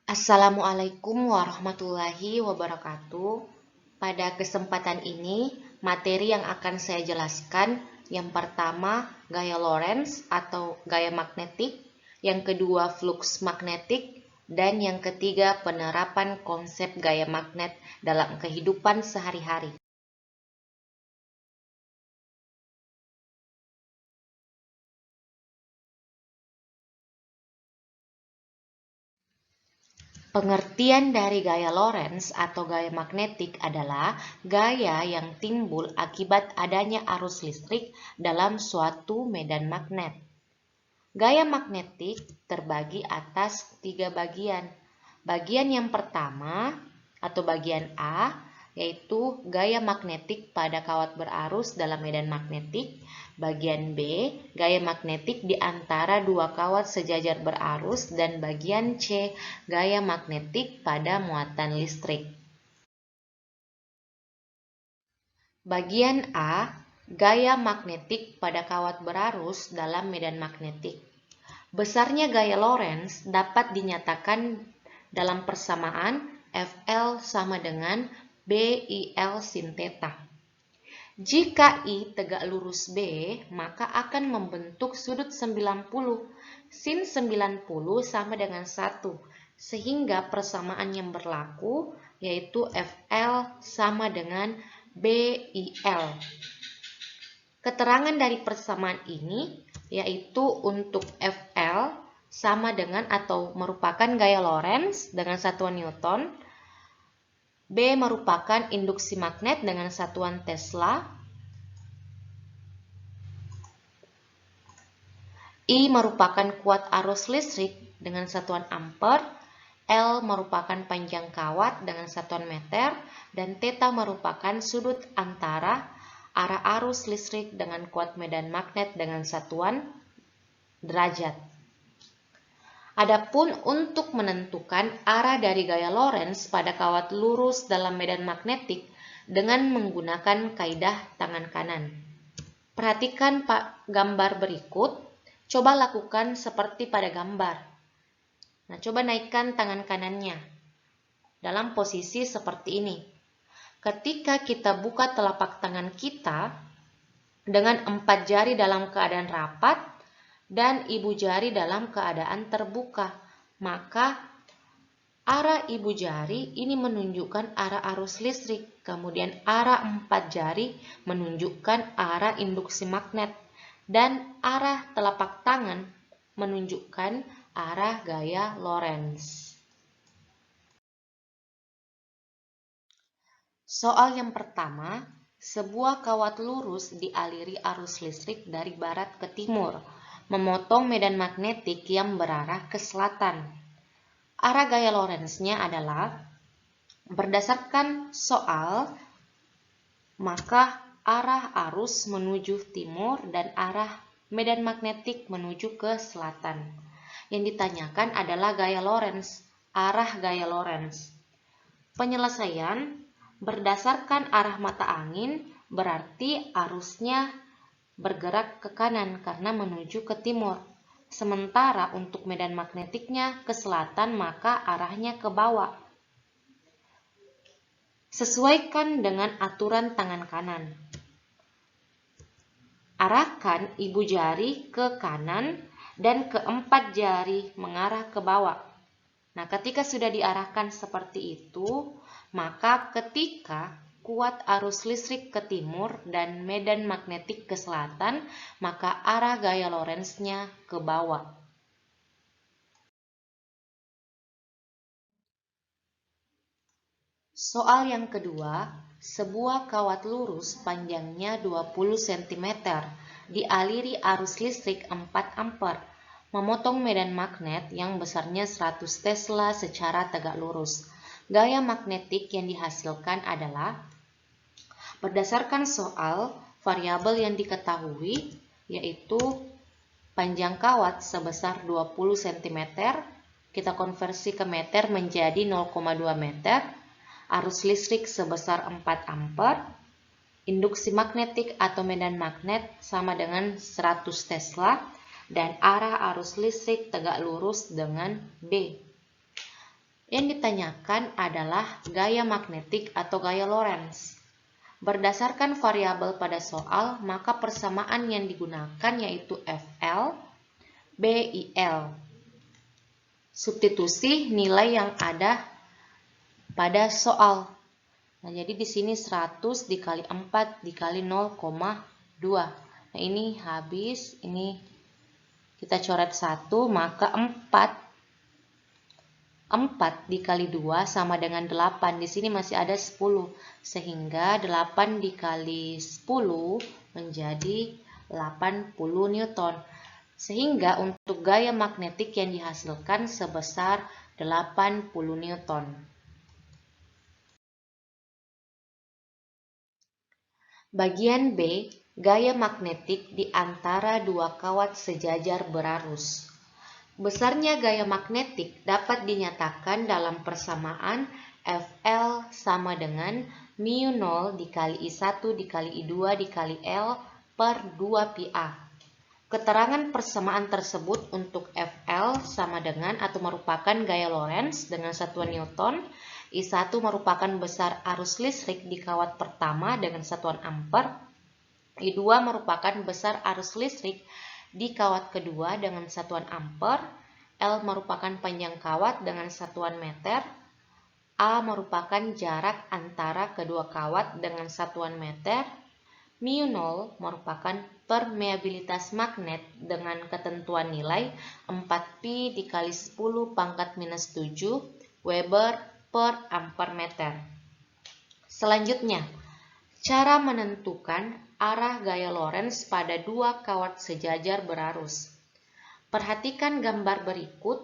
Assalamualaikum warahmatullahi wabarakatuh. Pada kesempatan ini, materi yang akan saya jelaskan yang pertama gaya Lorentz atau gaya magnetik, yang kedua flux magnetik, dan yang ketiga penerapan konsep gaya magnet dalam kehidupan sehari-hari. Pengertian dari gaya Lorentz atau gaya magnetik adalah gaya yang timbul akibat adanya arus listrik dalam suatu medan magnet. Gaya magnetik terbagi atas 3 bagian. Bagian yang pertama atau bagian A yaitu gaya magnetik pada kawat berarus dalam medan magnetik. Bagian B, gaya magnetik di antara dua kawat sejajar berarus, dan bagian C, gaya magnetik pada muatan listrik. Bagian A, gaya magnetik pada kawat berarus dalam medan magnetik. Besarnya gaya Lorentz dapat dinyatakan dalam persamaan Fl sama dengan BIL sin theta. Jika I tegak lurus B, maka akan membentuk sudut 90. Sin 90 sama dengan 1, sehingga persamaan yang berlaku yaitu Fl sama dengan BIL. Keterangan dari persamaan ini yaitu untuk Fl sama dengan atau merupakan gaya Lorentz dengan satuan Newton, B merupakan induksi magnet dengan satuan Tesla, I merupakan kuat arus listrik dengan satuan ampere, L merupakan panjang kawat dengan satuan meter, dan theta merupakan sudut antara arah arus listrik dengan kuat medan magnet dengan satuan derajat. Adapun untuk menentukan arah dari gaya Lorentz pada kawat lurus dalam medan magnetik dengan menggunakan kaidah tangan kanan. Perhatikan gambar berikut, coba lakukan seperti pada gambar. Nah, coba naikkan tangan kanannya dalam posisi seperti ini. Ketika kita buka telapak tangan kita dengan 4 jari dalam keadaan rapat dan ibu jari dalam keadaan terbuka, maka arah ibu jari ini menunjukkan arah arus listrik, kemudian arah 4 jari menunjukkan arah induksi magnet, dan arah telapak tangan menunjukkan arah gaya Lorentz. Soal yang pertama, sebuah kawat lurus dialiri arus listrik dari barat ke timur, memotong medan magnetik yang berarah ke selatan. Arah gaya Lorentz-nya adalah, berdasarkan soal, maka arah arus menuju timur dan arah medan magnetik menuju ke selatan. Yang ditanyakan adalah gaya Lorentz, arah gaya Lorentz. Penyelesaian berdasarkan arah mata angin berarti arusnya bergerak ke kanan karena menuju ke timur. Sementara untuk medan magnetiknya ke selatan, maka arahnya ke bawah. Sesuaikan dengan aturan tangan kanan. Arahkan ibu jari ke kanan dan keempat jari mengarah ke bawah. Nah, ketika sudah diarahkan seperti itu, maka ketika kuat arus listrik ke timur dan medan magnetik ke selatan, maka arah gaya Lorentz-nya ke bawah. Soal yang kedua, sebuah kawat lurus panjangnya 20 cm dialiri arus listrik 4 ampere, memotong medan magnet yang besarnya 100 Tesla secara tegak lurus. Gaya magnetik yang dihasilkan adalah, berdasarkan soal, variabel yang diketahui yaitu panjang kawat sebesar 20 cm, kita konversi ke meter menjadi 0,2 meter, arus listrik sebesar 4 ampere, induksi magnetik atau medan magnet sama dengan 100 Tesla, dan arah arus listrik tegak lurus dengan B. Yang ditanyakan adalah gaya magnetik atau gaya Lorentz. Berdasarkan variabel pada soal, maka persamaan yang digunakan yaitu FL, BIL. Substitusi nilai yang ada pada soal. Nah, jadi di sini 100 dikali 4 dikali 0,2. Nah, ini habis, ini kita coret 1, maka 4 dikali 2 sama dengan 8. Di sini masih ada 10. Sehingga 8 dikali 10 menjadi 80 Newton. Sehingga untuk gaya magnetik yang dihasilkan sebesar 80 Newton. Bagian B, gaya magnetik di antara dua kawat sejajar berarus. Besarnya gaya magnetik dapat dinyatakan dalam persamaan FL sama dengan μ0 dikali I1 dikali I2 dikali L per 2πA. Keterangan persamaan tersebut untuk FL sama dengan atau merupakan gaya Lorentz dengan satuan Newton, I1 merupakan besar arus listrik di kawat pertama dengan satuan ampere, I2 merupakan besar arus listrik di kawat kedua dengan satuan ampere, L merupakan panjang kawat dengan satuan meter, A merupakan jarak antara kedua kawat dengan satuan meter, μ0 merupakan permeabilitas magnet dengan ketentuan nilai 4pi dikali 10 pangkat minus 7 Weber per ampere meter. Selanjutnya, cara menentukan arah gaya Lorentz pada dua kawat sejajar berarus. Perhatikan gambar berikut.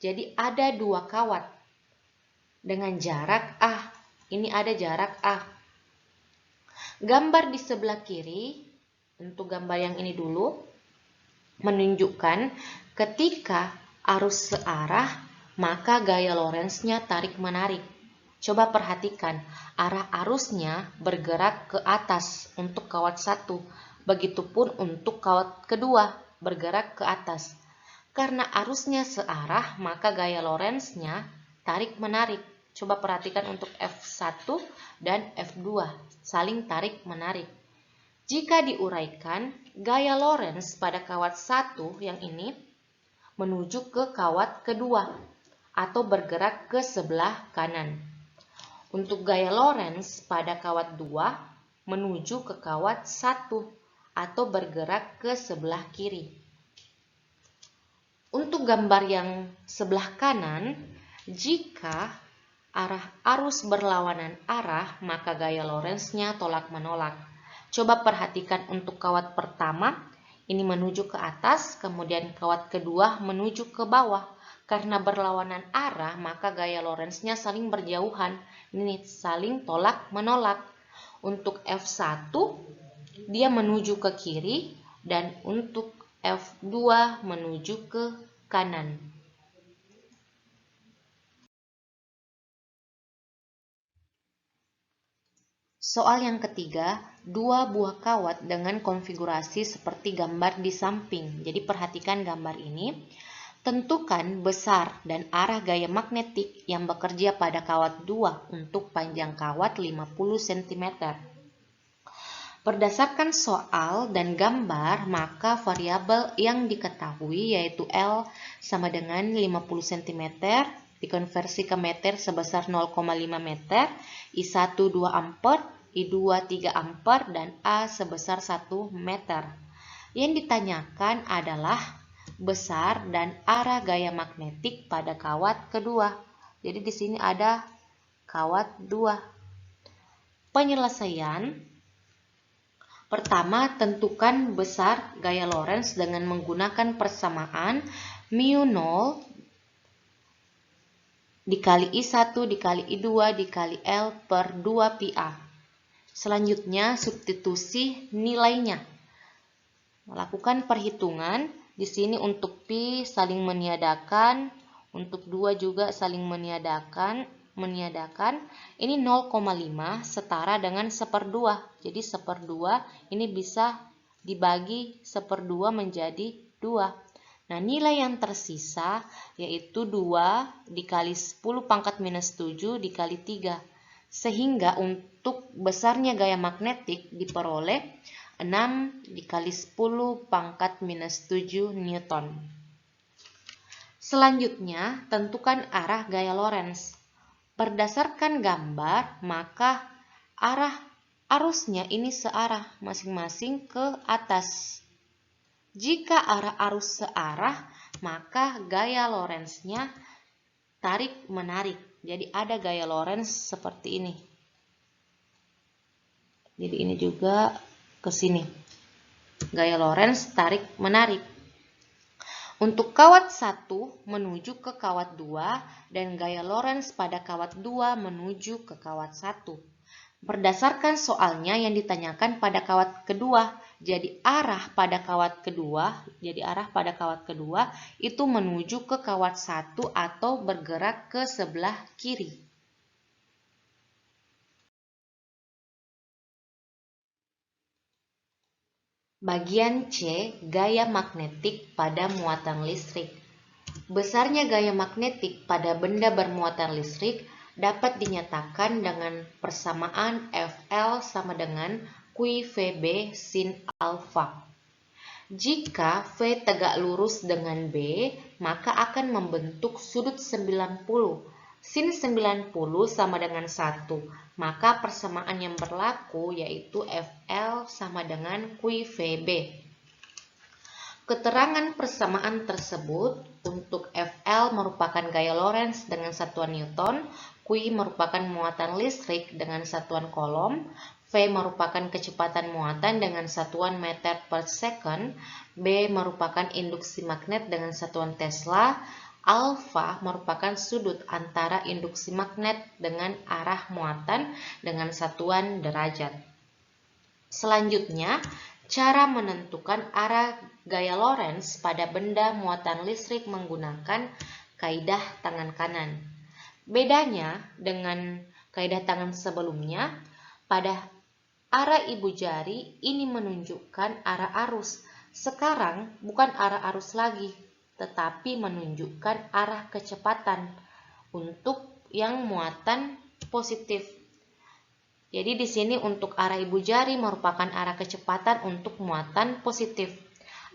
Jadi ada dua kawat dengan jarak A. Ini ada jarak A. Gambar di sebelah kiri, untuk gambar yang ini dulu, menunjukkan ketika arus searah, maka gaya Lorentz-nya tarik-menarik. Coba perhatikan, arah arusnya bergerak ke atas untuk kawat 1, begitupun untuk kawat kedua bergerak ke atas. Karena arusnya searah, maka gaya Lorentz-nya tarik-menarik. Coba perhatikan untuk F1 dan F2, saling tarik-menarik. Jika diuraikan, gaya Lorentz pada kawat 1 yang ini menuju ke kawat kedua atau bergerak ke sebelah kanan. Untuk gaya Lorentz pada kawat 2 menuju ke kawat 1 atau bergerak ke sebelah kiri. Untuk gambar yang sebelah kanan, jika arah arus berlawanan arah, maka gaya Lorentz-nya tolak-menolak. Coba perhatikan untuk kawat pertama, ini menuju ke atas, kemudian kawat kedua menuju ke bawah. Karena berlawanan arah, maka gaya Lorentz-nya saling berjauhan. Ini saling tolak-menolak. Untuk F1, dia menuju ke kiri, dan untuk F2 menuju ke kanan. Soal yang ketiga, dua buah kawat dengan konfigurasi seperti gambar di samping. Jadi perhatikan gambar ini. Tentukan besar dan arah gaya magnetik yang bekerja pada kawat 2 untuk panjang kawat 50 cm. Berdasarkan soal dan gambar, maka variabel yang diketahui yaitu L sama dengan 50 cm, dikonversi ke meter sebesar 0,5 meter, I1 2 ampere, I2 3 ampere, dan A sebesar 1 meter. Yang ditanyakan adalah besar dan arah gaya magnetik pada kawat kedua. Jadi di sini ada kawat 2. Penyelesaian. Pertama, tentukan besar gaya Lorentz dengan menggunakan persamaan μ0 dikali I1 dikali I2 dikali L per 2πA. Selanjutnya, substitusi nilainya. Lakukan perhitungan. Di sini untuk pi saling meniadakan, untuk 2 juga saling meniadakan. Ini 0,5 setara dengan 1/2. Jadi 1/2 ini bisa dibagi 1/2 menjadi 2. Nah, nilai yang tersisa yaitu 2 dikali 10 pangkat minus 7 dikali 3. Sehingga untuk besarnya gaya magnetik diperoleh 6 dikali 10 pangkat minus 7 Newton. Selanjutnya, tentukan arah gaya Lorentz. Berdasarkan gambar, maka arah arusnya ini searah masing-masing ke atas. Jika arah arus searah, maka gaya Lorentz-nya tarik-menarik. Jadi ada gaya Lorentz seperti ini. Jadi ini juga ke sini. Gaya Lorentz tarik-menarik. Untuk kawat 1 menuju ke kawat 2 dan gaya Lorentz pada kawat 2 menuju ke kawat 1. Berdasarkan soalnya yang ditanyakan pada kawat kedua, jadi arah pada kawat kedua itu menuju ke kawat 1 atau bergerak ke sebelah kiri. Bagian C, gaya magnetik pada muatan listrik. Besarnya gaya magnetik pada benda bermuatan listrik dapat dinyatakan dengan persamaan Fl sama dengan QVB sin alfa. Jika V tegak lurus dengan B, maka akan membentuk sudut 90. Sin 90 sama dengan 1, maka persamaan yang berlaku yaitu Fl sama dengan QVB. Keterangan persamaan tersebut untuk Fl merupakan gaya Lorentz dengan satuan Newton, Q merupakan muatan listrik dengan satuan Coulomb, V merupakan kecepatan muatan dengan satuan meter per second, B merupakan induksi magnet dengan satuan Tesla, alfa merupakan sudut antara induksi magnet dengan arah muatan dengan satuan derajat. Selanjutnya, cara menentukan arah gaya Lorentz pada benda muatan listrik menggunakan kaidah tangan kanan. Bedanya dengan kaidah tangan sebelumnya, pada arah ibu jari ini menunjukkan arah arus. Sekarang bukan arah arus lagi, tetapi menunjukkan arah kecepatan untuk yang muatan positif. Jadi di sini untuk arah ibu jari merupakan arah kecepatan untuk muatan positif.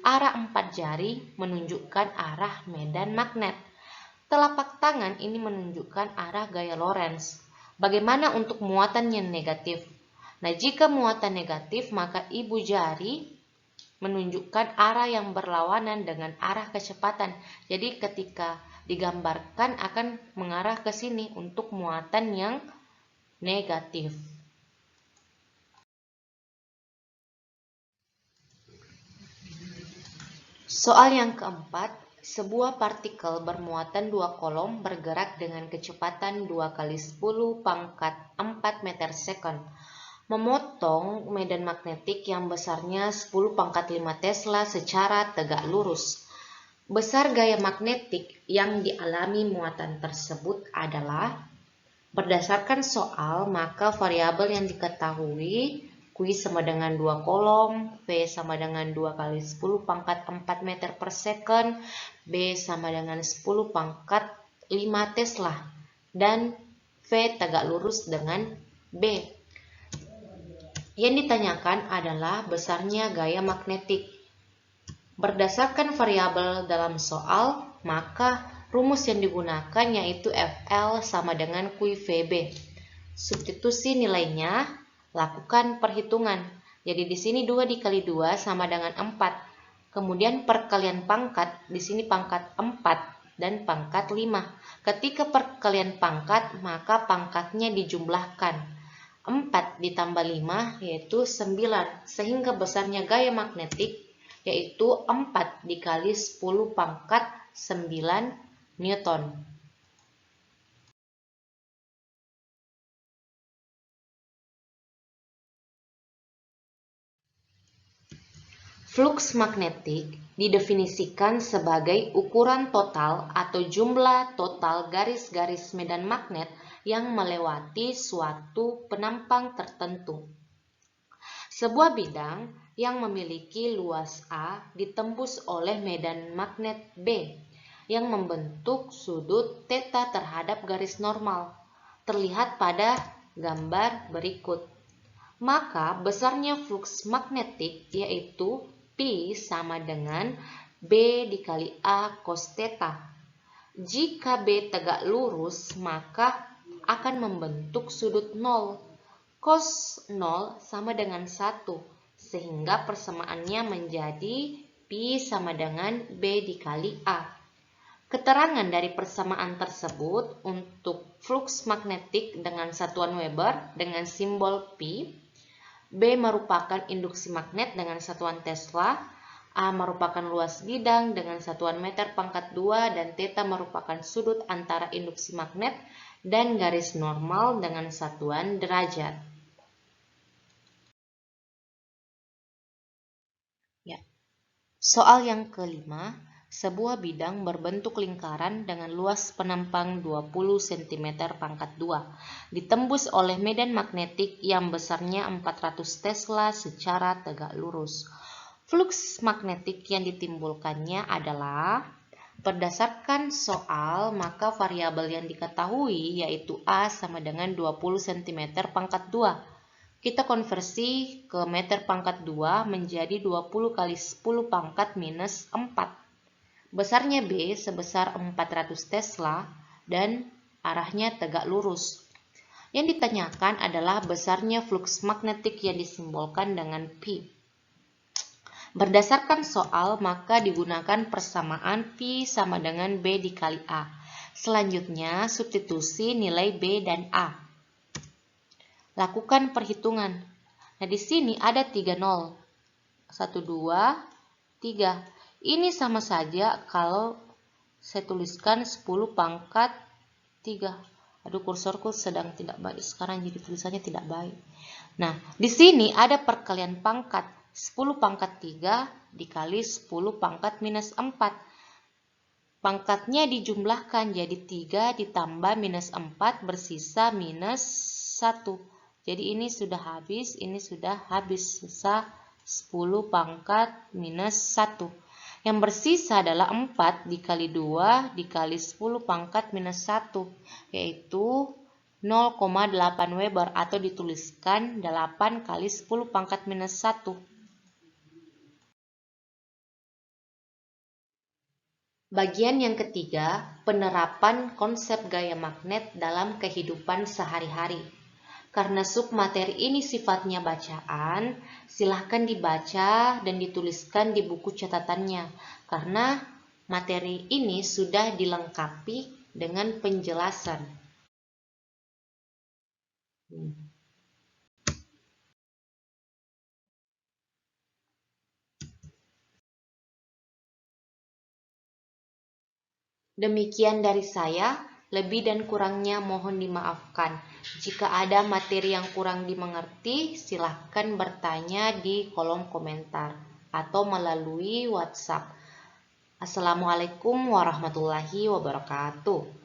Arah 4 jari menunjukkan arah medan magnet. Telapak tangan ini menunjukkan arah gaya Lorentz. Bagaimana untuk muatan yang negatif? Nah, jika muatan negatif, maka ibu jari menunjukkan arah yang berlawanan dengan arah kecepatan. Jadi ketika digambarkan akan mengarah ke sini untuk muatan yang negatif. Soal yang keempat, sebuah partikel bermuatan 2 Coulomb bergerak dengan kecepatan 2 kali 10 pangkat 4 meter second, memotong medan magnetik yang besarnya 10 pangkat 5 Tesla secara tegak lurus. Besar gaya magnetik yang dialami muatan tersebut adalah, berdasarkan soal, maka variabel yang diketahui Q sama dengan 2 Coulomb, V sama dengan 2 kali 10 pangkat 4 meter per second, B sama dengan 10 pangkat 5 Tesla, dan V tegak lurus dengan B. Yang ditanyakan adalah besarnya gaya magnetik. Berdasarkan variabel dalam soal, maka rumus yang digunakan yaitu Fl sama dengan QVB. Substitusi nilainya, lakukan perhitungan. Jadi di sini 2 dikali 2 sama dengan 4. Kemudian perkalian pangkat, di sini pangkat 4 dan pangkat 5. Ketika perkalian pangkat, maka pangkatnya dijumlahkan. 4 ditambah 5 yaitu 9. Sehingga besarnya gaya magnetik yaitu 4 dikali 10 pangkat 9 Newton. Fluks magnetik didefinisikan sebagai ukuran total atau jumlah total garis-garis medan magnet yang melewati suatu penampang tertentu. Sebuah bidang yang memiliki luas A ditembus oleh medan magnet B yang membentuk sudut theta terhadap garis normal, terlihat pada gambar berikut. Maka besarnya flux magnetik yaitu P sama dengan B dikali A cos theta. Jika B tegak lurus, maka akan membentuk sudut 0. Cos 0 sama dengan 1, sehingga persamaannya menjadi P sama dengan B dikali A. Keterangan dari persamaan tersebut untuk flux magnetik dengan satuan Weber dengan simbol P, B merupakan induksi magnet dengan satuan Tesla, A merupakan luas bidang dengan satuan meter pangkat 2, dan theta merupakan sudut antara induksi magnet dan garis normal dengan satuan derajat. Soal yang kelima, sebuah bidang berbentuk lingkaran dengan luas penampang 20 cm pangkat 2 ditembus oleh medan magnetik yang besarnya 400 Tesla secara tegak lurus. Flux magnetik yang ditimbulkannya adalah, berdasarkan soal, maka variabel yang diketahui yaitu A sama dengan 20 cm pangkat 2. Kita konversi ke meter pangkat 2 menjadi 20 kali 10 pangkat minus 4. Besarnya B sebesar 400 Tesla dan arahnya tegak lurus. Yang ditanyakan adalah besarnya flux magnetik yang disimbolkan dengan P. Berdasarkan soal, maka digunakan persamaan P sama dengan B dikali A. Selanjutnya, substitusi nilai B dan A. Lakukan perhitungan. Nah, di sini ada 3 nol. 1, 2, 3. Ini sama saja kalau saya tuliskan 10 pangkat 3. Aduh, kursorku sedang tidak baik sekarang, jadi tulisannya tidak baik. Nah, di sini ada perkalian pangkat. 10 pangkat 3 dikali 10 pangkat minus 4. Pangkatnya dijumlahkan jadi 3 ditambah minus 4 bersisa minus 1. Jadi ini sudah habis, ini sudah habis, sisa 10 pangkat minus 1. Yang bersisa adalah 4 dikali 2 dikali 10 pangkat minus 1, yaitu 0,8 Weber, atau dituliskan 8 kali 10 pangkat minus 1. Bagian yang ketiga, penerapan konsep gaya magnet dalam kehidupan sehari-hari. Karena submateri ini sifatnya bacaan, silahkan dibaca dan dituliskan di buku catatannya, karena materi ini sudah dilengkapi dengan penjelasan. Demikian dari saya. Lebih dan kurangnya mohon dimaafkan. Jika ada materi yang kurang dimengerti, silahkan bertanya di kolom komentar atau melalui WhatsApp. Assalamualaikum warahmatullahi wabarakatuh.